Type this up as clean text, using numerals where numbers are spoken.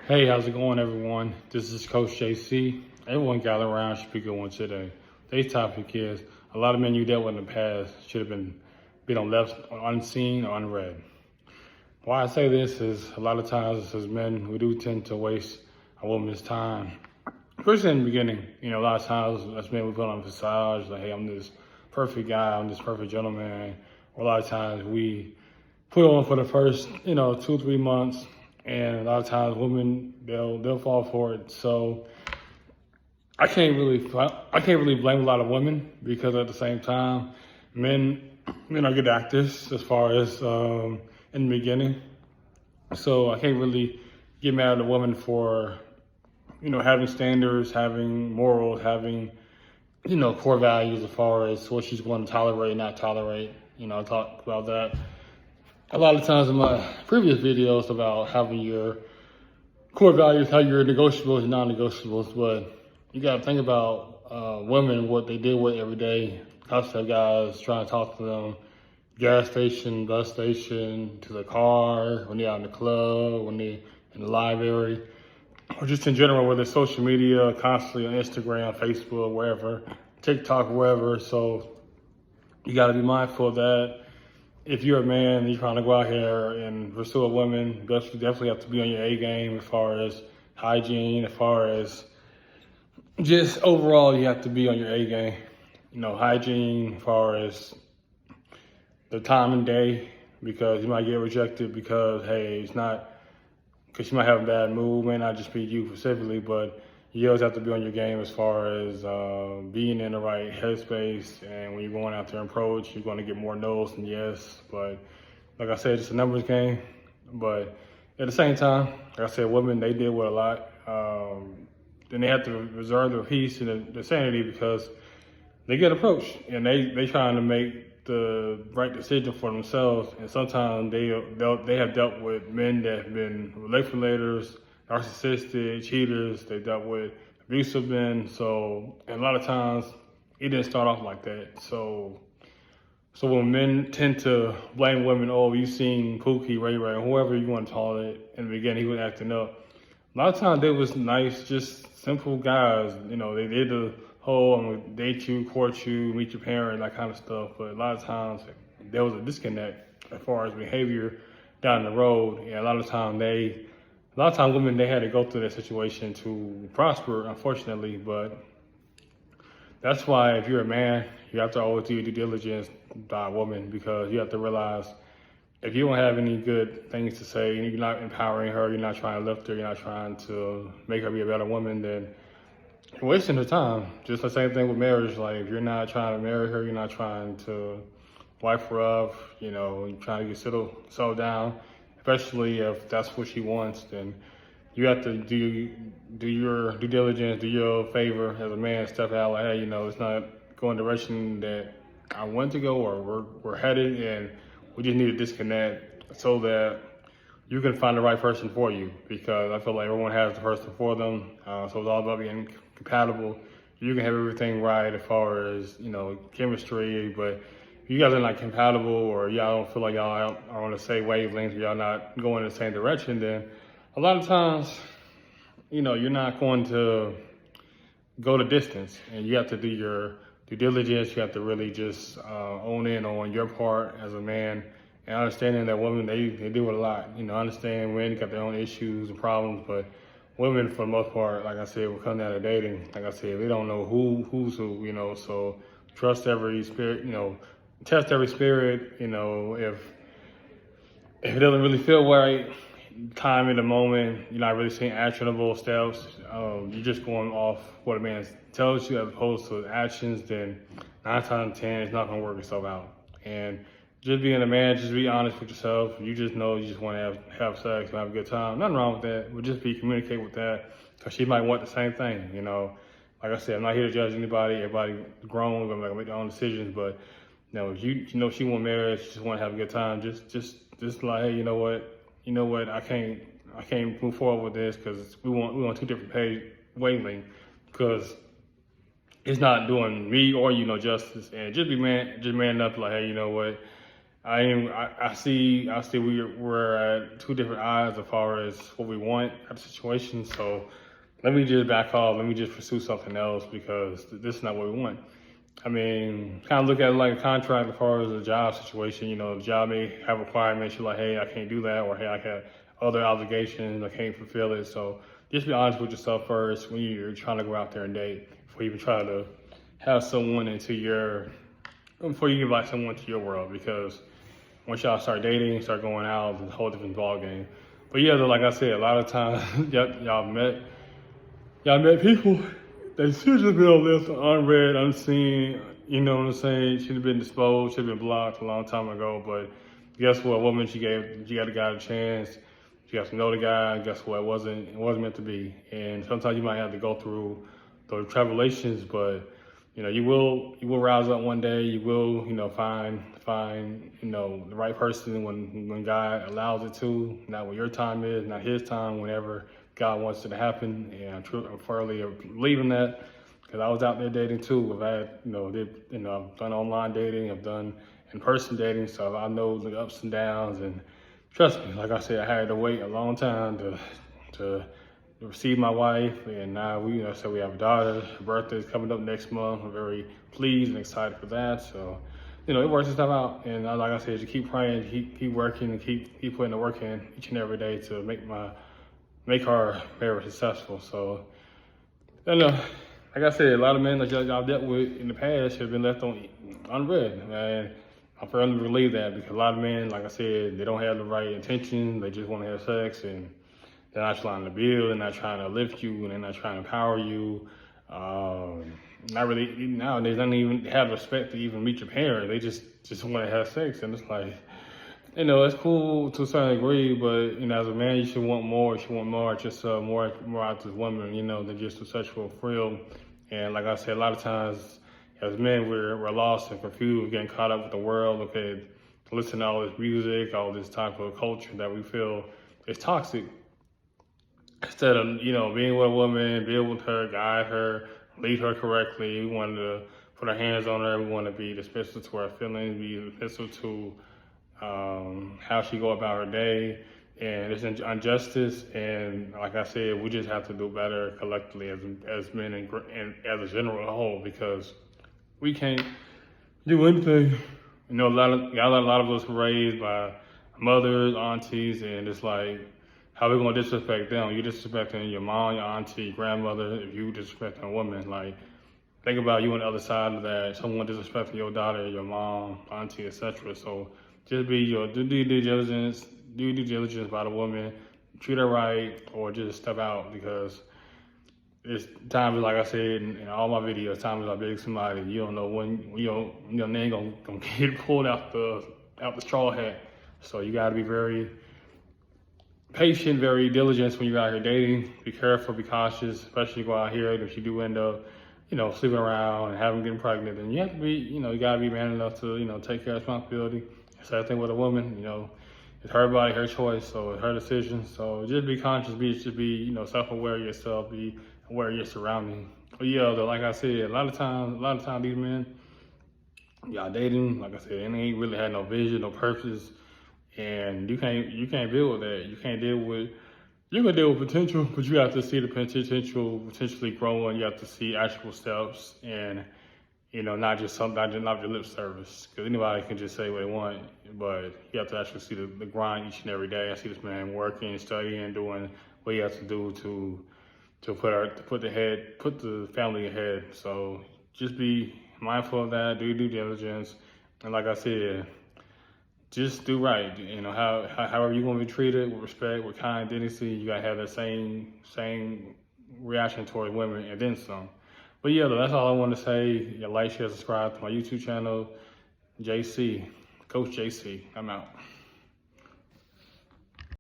Hey, how's it going, everyone? This is Coach JC. Everyone gather around should be good one today. Today's topic is a lot of men you dealt with in the past should have been on left unseen or unread. Why I say this is a lot of times as men, we do tend to waste a woman's time. Especially in the beginning, a lot of times as men we put on a facade, like, hey, I'm this perfect guy, I'm this perfect gentleman. Or a lot of times we put on for the first, 2-3 months, and a lot of times women they'll fall for it. So I can't really blame a lot of women because at the same time, men are good actors as far as in the beginning. So I can't really get mad at a woman for having standards, having morals, having core values as far as what she's going to tolerate, not tolerate. I talked about that a lot of times in my previous videos about having your core values, how your negotiables and non-negotiables. But you got to think about women, what they deal with every day. Constant guys trying to talk to them, gas station, bus station, to the car, when they're out in the club, when they're in the library, or just in general, whether it's social media, constantly on Instagram, Facebook, wherever, TikTok, wherever. So you got to be mindful of that. If you're a man and you're trying to go out here and pursue a woman, you definitely have to be on your A game as far as hygiene, as far as just overall, you have to be on your A game. Hygiene as far as the time and day, because you might get rejected because, hey, it's not, because you might have a bad mood, may not just be you specifically, but you always have to be on your game as far as being in the right headspace. And when you're going out there and approach, you're going to get more no's than yes. But like I said, it's a numbers game. But at the same time, like I said, women, they deal with a lot. Then they have to reserve their peace and their sanity because they get approached and they trying to make the right decision for themselves. And sometimes they have dealt with men that have been manipulators, narcissistic, cheaters. They dealt with abusive men. So, and a lot of times it didn't start off like that. So when men tend to blame women, oh, you seen Pookie, Ray Ray, whoever you want to call it, in the beginning, he was acting up. A lot of times they was nice, just simple guys. They did the whole, I'm gonna date you, court you, meet your parent, that kind of stuff. But a lot of times there was a disconnect as far as behavior down the road. And a lot of times women, they had to go through that situation to prosper, unfortunately. But that's why if you're a man, you have to always do your due diligence by a woman, because you have to realize if you don't have any good things to say, and you're not empowering her, you're not trying to lift her, you're not trying to make her be a better woman, then you're wasting her time. Just the same thing with marriage. Like, if you're not trying to marry her, you're not trying to wife her up, you're trying to get settled down, especially if that's what she wants, then you have to do your due diligence, do your favor as a man, step out like, hey, it's not going the direction that I want to go, or we're headed, and we just need to disconnect so that you can find the right person for you, because I feel like everyone has the person for them. So it's all about being compatible. You can have everything right as far as, chemistry, but if you guys are not compatible, or y'all don't feel like y'all are on the same wavelength, y'all not going in the same direction, then a lot of times, you're not going to go the distance, and you have to do your due diligence. You have to really just own in on your part as a man, and understanding that women, they deal with a lot. Understand men got their own issues and problems, but women, for the most part, like I said, will come down to dating. Like I said, they don't know who's who, so trust every spirit, test every spirit, if it doesn't really feel right, time in the moment, you're not really seeing actionable steps, you're just going off what a man tells you as opposed to actions, then 9 times out of 10, it's not going to work itself out. And just being a man, just be honest with yourself. You just know you just want to have sex and have a good time. Nothing wrong with that, but just communicate with that, because she might want the same thing, Like I said, I'm not here to judge anybody. Everybody grown, we're going to make their own decisions, but if she want marriage, she just want to have a good time, just like, hey, you know what, I can't move forward with this because we want 2 different wavelengths, because it's not doing me or justice. And just man up, like, hey, you know what, I see we're at two different eyes as far as what we want at the situation. So let me just back off. Let me just pursue something else because this is not what we want. I mean, kind of look at it like a contract as far as a job situation. You know, the job may have requirements. You're like, hey, I can't do that, or hey, I got other obligations. I can't fulfill it. So just be honest with yourself first when you're trying to go out there and date before you even try to have someone before you invite someone to your world, because once y'all start dating, start going out, it's a whole different ball game. But yeah, though, like I said, a lot of times y'all met people that should have been on list, unread, unseen. You know what I'm saying? Should have been disposed, should have been blocked a long time ago. But guess what? Woman, she got the guy a chance. She got to know the guy. Guess what? It wasn't meant to be. And sometimes you might have to go through those tribulations, but you will rise up one day. You will, find the right person when God allows it to. Not when your time is, not His time. Whenever God wants it to happen, and I'm firmly believing that, because I was out there dating too. I've done online dating, I've done in-person dating, so I know the ups and downs. And trust me, like I said, I had to wait a long time to receive my wife, and now we have a daughter. Her birthday is coming up next month. I'm very pleased and excited for that. So, it works itself out. And like I said, you keep praying, keep working, and keep putting the work in each and every day to make our marriage successful. So, like I said, a lot of men that y'all dealt with in the past have been left unread. And I firmly believe that, because a lot of men, like I said, they don't have the right intention. They just want to have sex, and they're not trying to build, they're not trying to lift you, and they're not trying to empower you. Not really, nowadays, they don't even have respect to even meet your parents. They just want to have sex. And it's like, it's cool to a certain degree, but, as a man, you should want more. You should want more out yourself, more out this woman, than just a sexual thrill. And like I said, a lot of times, as men, we're lost and confused, we're getting caught up with the world. Okay, to listen to all this music, all this type of culture that we feel is toxic. Instead of, being with a woman, being with her, guide her, lead her correctly, we want to put our hands on her. We want to be dismissive to her feelings, be dismissive to how she go about her day. And it's injustice. And like I said, we just have to do better collectively as men and as a general whole, because we can't do anything. A lot of us were raised by mothers, aunties, and it's like, how we gonna disrespect them? You disrespecting your mom, your auntie, your grandmother. If you disrespecting a woman, like, think about you on the other side of that. Someone disrespecting your daughter, your mom, auntie, etc. So just be do due diligence by the woman, treat her right, or just step out, because it's time, like I said in all my videos, time is like being somebody. You don't know when your name gonna get pulled out the straw hat. So you gotta be very patient, very diligent when you're out here dating. Be careful, be cautious, especially go out here. And if you do end up, sleeping around and having getting pregnant, then you have to be, you gotta be man enough to take care of responsibility. Same thing with a woman, it's her body, her choice, so it's her decision. So just be conscious, be self-aware of yourself, be aware of your surroundings. But yeah, though, like I said, a lot of times these men, y'all dating, like I said, they ain't really had no vision, no purpose. And you can't deal with that. You can deal with potential, but you have to see the potential potentially growing. You have to see actual steps, and not just lip service. Because anybody can just say what they want, but you have to actually see the grind each and every day. I see this man working, studying, doing what he has to do to put the family ahead. So just be mindful of that. Do due diligence, and like I said, just do right. However you're gonna be treated, with respect, with kind, dignity, you gotta have that same reaction towards women, and then some. But yeah, that's all I want to say. Like, share, subscribe to my YouTube channel, JC, Coach JC. I'm out.